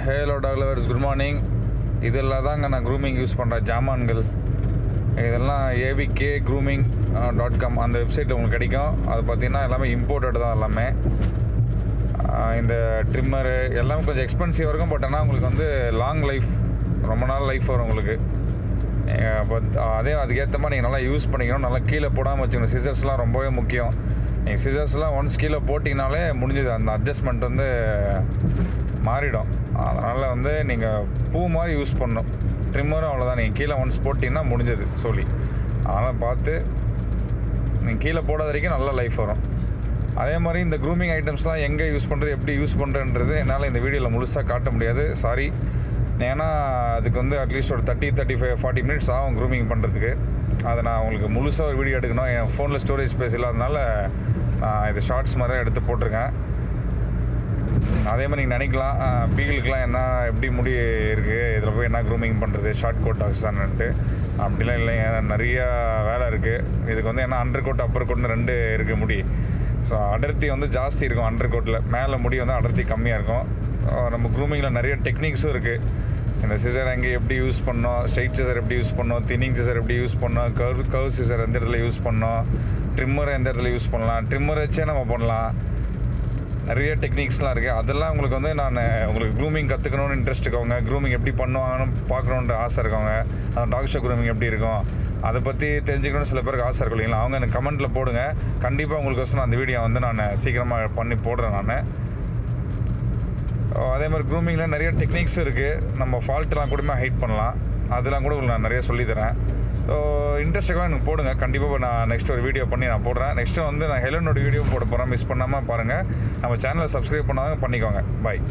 Halo talk lovers, good morning. இதெல்லாம் தாங்க நான் க்ரூமிங் யூஸ் பண்ணுற ஜாமான்கள். இதெல்லாம் avkgrooming.com அந்த வெப்சைட்டில் உங்களுக்கு கிடைக்கும். அது பார்த்திங்கன்னா எல்லாமே இம்போர்ட்டட் தான். எல்லாமே இந்த ட்ரிம்மரு எல்லாமே கொஞ்சம் எக்ஸ்பென்சிவாக இருக்கும். பட் ஆனால் உங்களுக்கு வந்து லாங் லைஃப், ரொம்ப நாள் லைஃப் வரும் உங்களுக்கு. பட் அதுக்கேற்ற மாதிரி நீங்கள் நல்லா யூஸ் பண்ணிக்கணும். நல்லா கீழே போடாமல் வச்சுக்கணும். சிசர்ஸ்லாம் ரொம்பவே முக்கியம். நீங்கள் சிசர்ஸ்லாம் ஒன்ஸ் கீழே போட்டிங்கனாலே முடிஞ்சது. அந்த அட்ஜஸ்ட்மெண்ட் வந்து மாறிடும். அதனால் வந்து நீங்கள் பூ மாதிரி யூஸ் பண்ணணும். ட்ரிம்மரும் அவ்வளோதான். நீங்கள் கீழே ஒன்ஸ் போட்டிங்கன்னா முடிஞ்சது சொல்லி. அதனால் பார்த்து நீங்கள் கீழே போடாத வரைக்கும் நல்ல லைஃப் வரும். அதே மாதிரி இந்த க்ரூமிங் ஐட்டம்ஸ்லாம் எங்கே யூஸ் பண்ணுறது, எப்படி யூஸ் பண்ணுறன்றது என்னால் இந்த வீடியோவில் முழுசாக காட்ட முடியாது, சாரி. ஏன்னா அதுக்கு வந்து அட்லீஸ்ட் ஒரு 30-40 மினிட்ஸ் ஆகும் க்ரூமிங் பண்ணுறதுக்கு. அதை நான் உங்களுக்கு முழுசாக ஒரு வீடியோ எடுக்கணும். என் ஃபோனில் ஸ்டோரேஜ் ஸ்பேஸ் இல்லாதனால நான் இது ஷார்ட்ஸ் மாதிரி எடுத்து போட்டிருக்கேன். அதே மாதிரி நீங்கள் நினைக்கலாம், பீகிளுக்கெலாம் என்ன எப்படி முடி இருக்குது, இதில் போய் என்ன க்ரூமிங் பண்ணுறது, ஷார்ட் கோட் டாக்ஸ் தான்ட்டு. அப்படிலாம் இல்லைங்க, நிறையா வேலை இருக்குது இதுக்கு. வந்து ஏன்னா அண்டர் கோட் அப்பர் கோட்னு 2 இருக்குது முடி. ஸோ அடர்த்தி வந்து ஜாஸ்தி இருக்கும் அண்டர் கோட்டில், மேலே முடி வந்து அடர்த்தி கம்மியாக இருக்கும். நம்ம க்ரூமிங்கில் நிறைய டெக்னிக்ஸும் இருக்குது. இந்த சிசர் அங்கே எப்படி யூஸ் பண்ணோம், ஸ்ட்ரைட் சிசர் எப்படி யூஸ் பண்ணோம், தின்னிங் சிசர் எப்படி யூஸ் பண்ணோம், கர்வ் சிசர் எந்த இடத்துல யூஸ் பண்ணோம், ட்ரிம்மரை எந்த இடத்துல யூஸ் பண்ணலாம், ட்ரிம்மர் வச்சே நம்ம பண்ணலாம். நிறைய டெக்னிக்ஸ்லாம் இருக்குது. அதெல்லாம் உங்களுக்கு வந்து நான் உங்களுக்கு க்ரூமிங் கற்றுக்கணுன்னு இன்ட்ரெஸ்ட் இருக்கவங்க, க்ரூமிங் எப்படி பண்ணுவாங்கன்னு பார்க்கணுன்ற ஆசை இருக்கவங்க, டாக் ஷோ க்ரூமிங் எப்படி இருக்கும் அதை பற்றி தெரிஞ்சுக்கணும்னு சில பேருக்கு ஆசை இருக்கும் இல்லைங்களா. அவங்க எனக்கு கமெண்ட்டில் போடுங்க. கண்டிப்பாக உங்களுக்கு அந்த வீடியோ வந்து நான் சீக்கிரமாக பண்ணி போடுறேன் நான். அதே மாதிரி க்ரூமிங்கில் நிறைய டெக்னிக்ஸும் இருக்குது. நம்ம ஃபால்ட்டெலாம் கூட ஹைட் பண்ணலாம். அதெல்லாம் கூட உங்களுக்கு நான் நிறைய சொல்லித்தரேன். ஸோ இன்ட்ரெஸ்ட்டாக எனக்கு போடுங்க. கண்டிப்பாக நான் நெக்ஸ்ட் ஒரு வீடியோ பண்ணி நான் போடுறேன். நெக்ஸ்ட்டு வந்து நான் ஹெலனோட வீடியோ போட போகிறேன். மிஸ் பண்ணாமல் பாருங்கள். நம்ம சேனலை சப்ஸ்கிரைப் பண்ணாங்க பண்ணிக்கோங்க. பாய்.